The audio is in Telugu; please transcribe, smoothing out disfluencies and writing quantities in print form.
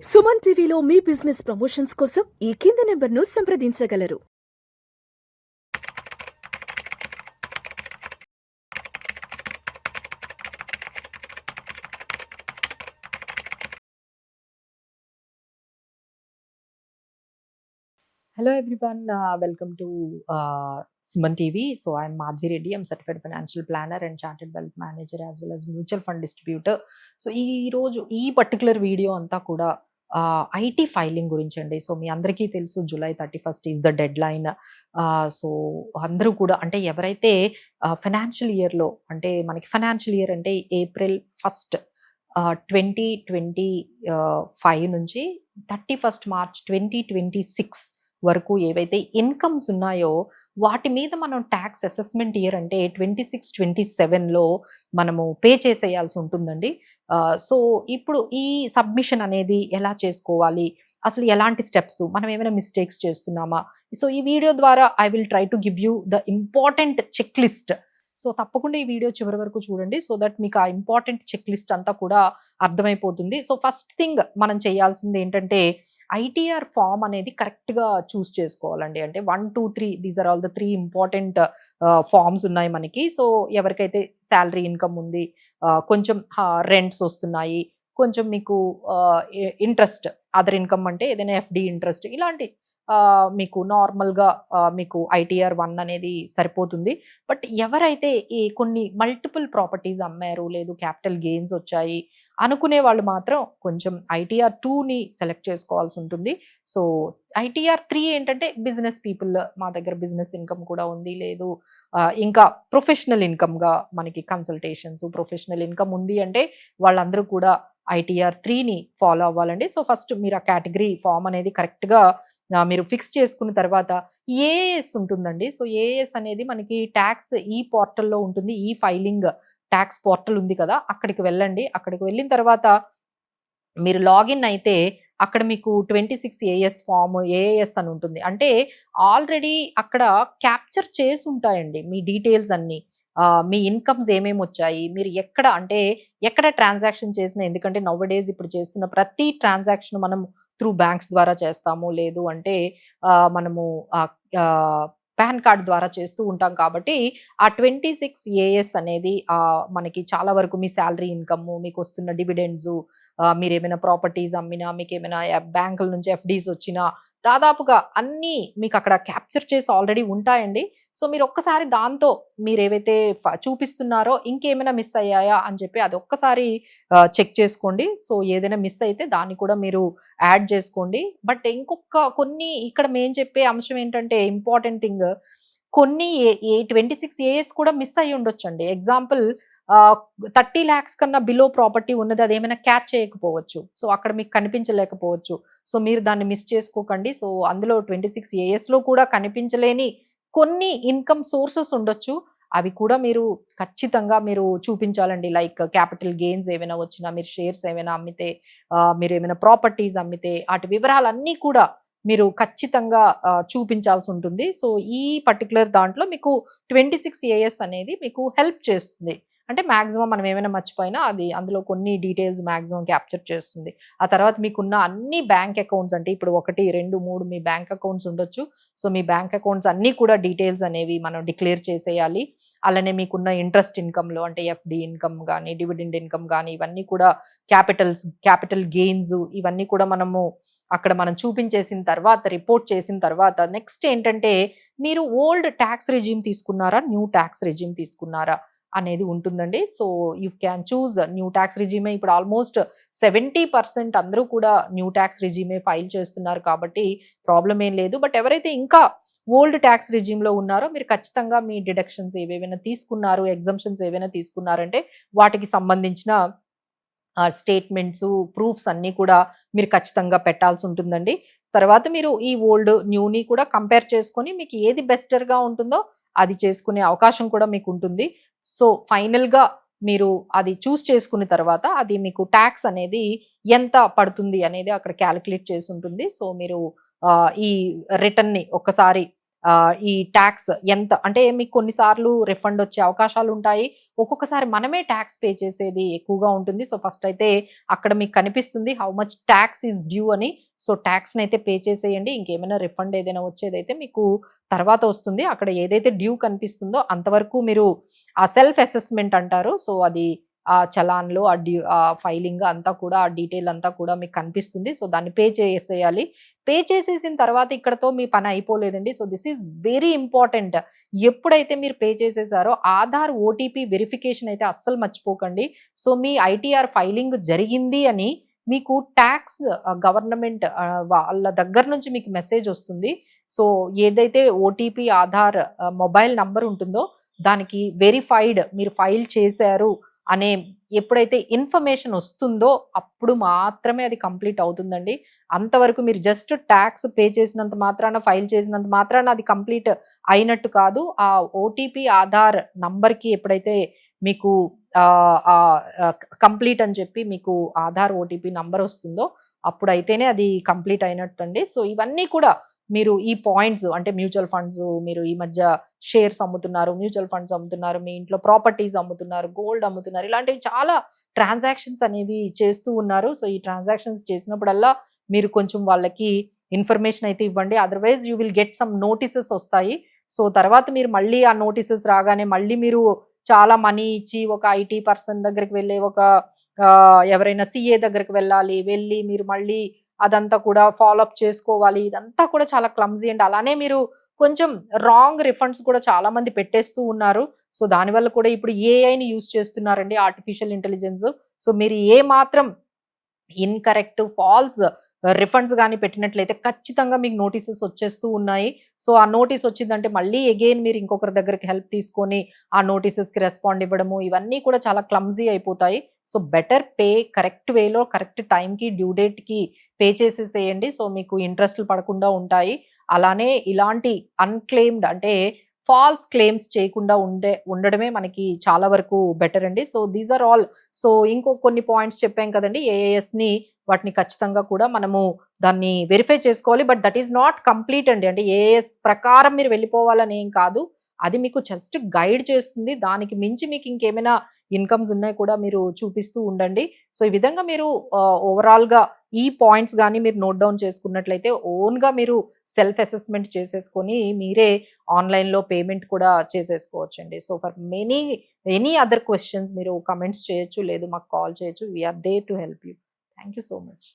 సుమన్ టీవీలో మీ బిజినెస్ ప్రమోషన్స్ కోసం ఈ కింది నెంబర్ను సంప్రదించగలరు. Hello everyone, welcome to Suman TV. So I'm Madhvi Reddy. I'm certified financial planner and chartered wealth manager as well as mutual fund distributor. So ఈ పర్టికులర్ వీడియో అంతా కూడా ఐటీ ఫైలింగ్ గురించి అండి. సో మీ అందరికీ తెలుసు July 31st is the dead line. So అందరూ కూడా అంటే ఎవరైతే ఫైనాన్షియల్ ఇయర్లో అంటే మనకి ఫైనాన్షియల్ ఇయర్ అంటే ఏప్రిల్ 1st 2025 నుంచి 31st March 2026 వరకు ఏవైతే ఇన్కమ్స్ ఉన్నాయో వాటి మీద మనం ట్యాక్స్ అసెస్మెంట్ ఇయర్ అంటే 26-27లో మనము పే చేసేయాల్సి ఉంటుందండి. సో ఇప్పుడు ఈ సబ్మిషన్ అనేది ఎలా చేసుకోవాలి, అసలు ఎలాంటి స్టెప్స్, మనం ఏమైనా మిస్టేక్స్ చేస్తున్నామా? సో ఈ వీడియో ద్వారా I will try to give you the important check list. So తప్పకుండా ఈ వీడియో చివరి వరకు చూడండి, సో దట్ మీకు ఆ ఇంపార్టెంట్ చెక్ లిస్ట్ అంతా కూడా అర్థమైపోతుంది. సో ఫస్ట్ థింగ్ మనం చేయాల్సింది ఏంటంటే ఐటీఆర్ ఫామ్ అనేది కరెక్ట్గా చూస్ చేసుకోవాలండి. అంటే 1, 2, 3 these are all the 3 important forms ఉన్నాయి మనకి. సో ఎవరికైతే శాలరీ ఇన్కమ్ ఉంది, కొంచెం రెంట్స్ వస్తున్నాయి, కొంచెం మీకు ఇంట్రెస్ట్, అదర్ ఇన్కమ్ అంటే ఏదైనా ఎఫ్డి ఇంట్రెస్ట్, ఇలాంటి మీకు నార్మల్గా మీకు ఐటీఆర్ 1 అనేది సరిపోతుంది. బట్ ఎవరైతే ఈ కొన్ని మల్టిపుల్ ప్రాపర్టీస్ అమ్మారు, లేదు క్యాపిటల్ గెయిన్స్ వచ్చాయి అనుకునే వాళ్ళు మాత్రం కొంచెం ఐటీఆర్ 2ని సెలెక్ట్ చేసుకోవాల్సి ఉంటుంది. సో ఐటీఆర్ 3 ఏంటంటే బిజినెస్ పీపుల్, మా దగ్గర బిజినెస్ ఇన్కమ్ కూడా ఉంది, లేదు ఇంకా ప్రొఫెషనల్ ఇన్కమ్గా మనకి కన్సల్టేషన్స్, ప్రొఫెషనల్ ఇన్కమ్ ఉంది అంటే వాళ్ళందరూ కూడా ఐటీఆర్ 3ని ఫాలో అవ్వాలండి. సో ఫస్ట్ మీరు ఆ కేటగిరీ ఫామ్ అనేది కరెక్ట్గా మీరు ఫిక్స్ చేసుకున్న తర్వాత ఏఎస్ ఉంటుందండి. సో ఏఎస్ అనేది మనకి ట్యాక్స్ ఈ పోర్టల్లో ఉంటుంది. ఈ ఫైలింగ్ ట్యాక్స్ పోర్టల్ ఉంది కదా, అక్కడికి వెళ్ళండి. అక్కడికి వెళ్ళిన తర్వాత మీరు లాగిన్ అయితే అక్కడ మీకు 26 ఏఎస్ ఫామ్ ఏఎస్ అని ఉంటుంది. అంటే ఆల్రెడీ అక్కడ క్యాప్చర్ చేసి ఉంటాయండి మీ డీటెయిల్స్ అన్నీ. మీ ఇన్కమ్స్ ఏమేమి వచ్చాయి, మీరు ఎక్కడ అంటే ఎక్కడ ట్రాన్సాక్షన్ చేసిన, ఎందుకంటే నవ్ డేస్ ఇప్పుడు చేస్తున్న ప్రతి ట్రాన్సాక్షన్ మనం త్రూ బ్యాంక్స్ ద్వారా చేస్తాము, లేదు అంటే మనము పాన్ కార్డ్ ద్వారా చేస్తూ ఉంటాం. కాబట్టి ఆ 26 ఏఎస్ అనేది మనకి చాలా వరకు మీ శాలరీ ఇన్కమ్, మీకు వస్తున్న డివిడెండ్స్, మీరు ఏమైనా ప్రాపర్టీస్ అమ్మినా, మీకు ఏమైనా బ్యాంకుల నుంచి ఎఫ్డీస్ వచ్చినా దాదాపుగా అన్నీ మీకు అక్కడ క్యాప్చర్ చేసి ఆల్రెడీ ఉంటాయండి. సో మీరు ఒక్కసారి దాంతో మీరు ఏవైతే చూపిస్తున్నారో ఇంకేమైనా మిస్ అయ్యాయా అని చెప్పి అది ఒక్కసారి చెక్ చేసుకోండి. సో ఏదైనా మిస్ అయితే దాన్ని కూడా మీరు యాడ్ చేసుకోండి. బట్ కొన్ని ఇక్కడ మేము చెప్పే అంశం ఏంటంటే ఇంపార్టెంట్ థింగ్, కొన్ని 26 ఏఎస్ కూడా మిస్ అయ్యి ఉండొచ్చండి. ఎగ్జాంపుల్ 30 lakhs కన్నా బిలో ప్రాపర్టీ ఉన్నది, అది ఏమైనా క్యాచ్ చేయకపోవచ్చు. సో అక్కడ మీకు కనిపించలేకపోవచ్చు. సో మీరు దాన్ని మిస్ చేసుకోకండి. సో అందులో 26 ఏఎస్లో కూడా కనిపించలేని కొన్ని ఇన్కమ్ సోర్సెస్ ఉండొచ్చు. అవి కూడా మీరు ఖచ్చితంగా మీరు చూపించాలండి. లైక్ క్యాపిటల్ గెయిన్స్ ఏమైనా వచ్చినా, మీరు షేర్స్ ఏమైనా అమ్మితే, మీరు ఏమైనా ప్రాపర్టీస్ అమ్మితే, వాటి వివరాలన్నీ కూడా మీరు ఖచ్చితంగా చూపించాల్సి ఉంటుంది. సో ఈ పర్టికులర్ దాంట్లో మీకు 26 ఏఎస్ అనేది మీకు హెల్ప్ చేస్తుంది. అంటే మాక్సిమం మనం ఏమైనా మర్చిపోయినా అది అందులో కొన్ని డీటెయిల్స్ మాక్సిమం క్యాప్చర్ చేస్తుంది. ఆ తర్వాత మీకున్న అన్ని బ్యాంక్ అకౌంట్స్, అంటే ఇప్పుడు 1, 2, 3 మీ బ్యాంక్ అకౌంట్స్ ఉండొచ్చు. సో మీ బ్యాంక్ అకౌంట్స్ అన్నీ కూడా డీటెయిల్స్ అనేవి మనం డిక్లేర్ చేసేయాలి. అలానే మీకున్న ఇంట్రెస్ట్ ఇన్కమ్లో అంటే ఎఫ్డి ఇన్కమ్ కానీ, డివిడెండ్ ఇన్కమ్ కానీ, ఇవన్నీ కూడా క్యాపిటల్ గెయిన్స్, ఇవన్నీ కూడా మనము అక్కడ మనం చూపించేసిన తర్వాత, రిపోర్ట్ చేసిన తర్వాత నెక్స్ట్ ఏంటంటే మీరు ఓల్డ్ ట్యాక్స్ రెజ్యూమ్ తీసుకున్నారా, న్యూ ట్యాక్స్ రెజ్యూమ్ తీసుకున్నారా అనేది ఉంటుందండి. So you can choose new tax regime. ఇప్పుడు ఆల్మోస్ట్ 70% అందరూ కూడా న్యూ ట్యాక్స్ రిజీమే ఫైల్ చేస్తున్నారు కాబట్టి ప్రాబ్లం ఏం లేదు. బట్ ఎవరైతే ఇంకా ఓల్డ్ ట్యాక్స్ రిజీమ్లో ఉన్నారో మీరు ఖచ్చితంగా మీ డిడక్షన్స్ ఏవేమైనా తీసుకున్నారు, ఎగ్జంప్షన్స్ ఏవైనా తీసుకున్నారంటే వాటికి సంబంధించిన స్టేట్మెంట్స్, ప్రూఫ్స్ అన్నీ కూడా మీరు ఖచ్చితంగా పెట్టాల్సి ఉంటుందండి. తర్వాత మీరు ఈ ఓల్డ్ న్యూని కూడా కంపేర్ చేసుకొని మీకు ఏది బెస్టర్గా ఉంటుందో అది చేసుకునే అవకాశం కూడా మీకు ఉంటుంది. సో ఫైనల్గా మీరు అది చూస్ చేసుకున్న తర్వాత అది మీకు ట్యాక్స్ అనేది ఎంత పడుతుంది అనేది అక్కడ క్యాలిక్యులేట్ చేసి ఉంటుంది. సో మీరు ఈ రిటర్న్ని ఒక్కసారి ఈ ట్యాక్స్ ఎంత అంటే మీకు కొన్నిసార్లు రిఫండ్ వచ్చే అవకాశాలు ఉంటాయి. ఒక్కొక్కసారి మనమే ట్యాక్స్ పే చేసేది ఎక్కువగా ఉంటుంది. సో ఫస్ట్ అయితే అక్కడ మీకు కనిపిస్తుంది how much tax is due అని. సో ట్యాక్స్ని అయితే పే చేసేయండి. ఇంకేమైనా రిఫండ్ ఏదైనా వచ్చేదైతే మీకు తర్వాత వస్తుంది. అక్కడ ఏదైతే డ్యూ కనిపిస్తుందో అంతవరకు మీరు ఆ సెల్ఫ్ అసెస్మెంట్ అంటారు. సో అది ఆ చలాన్‌లో ఆ ఫైలింగ్ అంతా కూడా ఆ డీటెయిల్ అంతా కూడా మీకు కనిపిస్తుంది. సో దాన్ని పే చేసేయాలి. పే చేసేసిన తర్వాత ఇక్కడతో మీ పని అయిపోలేదండి. So this is very important. ఎప్పుడైతే మీరు పే చేసేసారో ఆధార్ ఓటీపీ వెరిఫికేషన్ అయితే అస్సలు మర్చిపోకండి. సో మీ ఐటీఆర్ ఫైలింగ్ జరిగింది అని మీకు టాక్స్ గవర్నమెంట్ వాళ్ళ దగ్గర నుంచి మీకు మెసేజ్ వస్తుంది. సో ఏదైతే ఓటీపీ ఆధార్ మొబైల్ నంబర్ ఉంటుందో దానికి వెరిఫైడ్ మీరు ఫైల్ చేశారు అనే ఎప్పుడైతే ఇన్ఫర్మేషన్ వస్తుందో అప్పుడు మాత్రమే అది కంప్లీట్ అవుతుందండి. అంతవరకు మీరు జస్ట్ ట్యాక్స్ పే చేసినంత మాత్రాన, ఫైల్ చేసినంత మాత్రాన అది కంప్లీట్ అయినట్టు కాదు. ఆ ఓటీపీ ఆధార్ నంబర్‌కి ఎప్పుడైతే మీకు కంప్లీట్ అని చెప్పి మీకు ఆధార్ ఓటీపీ నంబర్ వస్తుందో అప్పుడైతేనే అది కంప్లీట్ అయినట్టండి. సో ఇవన్నీ కూడా మీరు ఈ పాయింట్స్ అంటే మ్యూచువల్ ఫండ్స్ మీరు ఈ మధ్య షేర్స్ అమ్ముతున్నారు, మ్యూచువల్ ఫండ్స్ అమ్ముతున్నారు, మీ ఇంట్లో ప్రాపర్టీస్ అమ్ముతున్నారు, గోల్డ్ అమ్ముతున్నారు. ఇలాంటివి చాలా ట్రాన్సాక్షన్స్ అనేవి చేస్తూ ఉన్నారు. సో ఈ ట్రాన్సాక్షన్స్ చేసినప్పుడల్లా మీరు కొంచెం వాళ్ళకి ఇన్ఫర్మేషన్ అయితే ఇవ్వండి. Otherwise you will get some notices వస్తాయి. సో తర్వాత మీరు మళ్ళీ ఆ నోటీసెస్ రాగానే మళ్ళీ మీరు చాలా మనీ ఇచ్చి ఒక ఐటీ పర్సన్ దగ్గరికి వెళ్ళి ఒక ఎవరైనా సీఏ దగ్గరికి వెళ్ళాలి. వెళ్ళి మీరు మళ్ళీ అదంతా కూడా ఫాలో అప్ చేసుకోవాలి. ఇదంతా కూడా చాలా క్లమ్జీ అండి. అలానే మీరు కొంచెం రాంగ్ రిఫండ్స్ కూడా చాలా మంది పెట్టేస్తూ ఉన్నారు. సో దానివల్ల కూడా ఇప్పుడు ఏఐని యూజ్ చేస్తున్నారండి, ఆర్టిఫిషియల్ ఇంటెలిజెన్స్. సో మీరు ఏ మాత్రం ఇన్‌కరెక్ట్, ఫాల్స్ రిఫండ్స్ గాని పెట్టినట్లయితే ఖచ్చితంగా మీకు నోటీసెస్ వచ్చేస్తూ ఉన్నాయి. సో ఆ నోటీస్ వచ్చిందంటే మళ్ళీ అగైన్ మీరు ఇంకొకరి దగ్గరికి హెల్ప్ తీసుకొని ఆ నోటీసెస్‌కి రెస్పాండ్ ఇవ్వడము ఇవన్నీ కూడా చాలా క్లమ్జీ అయిపోతాయి. సో బెటర్ పే కరెక్ట్ వేలో, కరెక్ట్ టైంకి, డ్యూ డేట్‌కి పే చేసేసేయండి. సో మీకు ఇంట్రెస్ట్‌లు పడకుండా ఉంటాయి. అలానే ఇలాంటి అన్‌క్లెయిమ్డ్ అంటే ఫాల్స్ క్లెయిమ్స్ చేయకుండా ఉండడమే మనకి చాలా వరకు బెటర్ అండి. So these are all. So ఇంకో కొన్ని పాయింట్స్ చెప్పాం కదండీ! ఏఏఎస్‌ని వాటిని ఖచ్చితంగా కూడా మనము దాన్ని వెరిఫై చేసుకోవాలి. But that is not complete అండి. అంటే ఏఏఎస్ ప్రకారం మీరు వెళ్ళిపోవాలని ఏం కాదు. అది మీకు జస్ట్ గైడ్ చేస్తుంది. దానికి మించి మీకు ఇంకేమైనా ఇన్‌కమ్స్ ఉన్నాయి కూడా మీరు చూపిస్తూ ఉండండి. సో ఈ విధంగా మీరు ఓవరాల్‌గా ఈ పాయింట్స్ గాని మీరు నోట్ డౌన్ చేసుకున్నట్లయితే ఓన్‌గా మీరు సెల్ఫ్ అసెస్మెంట్ చేసేసుకొని మీరే ఆన్‌లైన్‌లో పేమెంట్ కూడా చేసేసుకోవచ్చండి. So for any other questions మీరు కామెంట్స్ చేయొచ్చు. లేదు మాకు కాల్ చేయొచ్చు. We are there to help you. Thank you so much.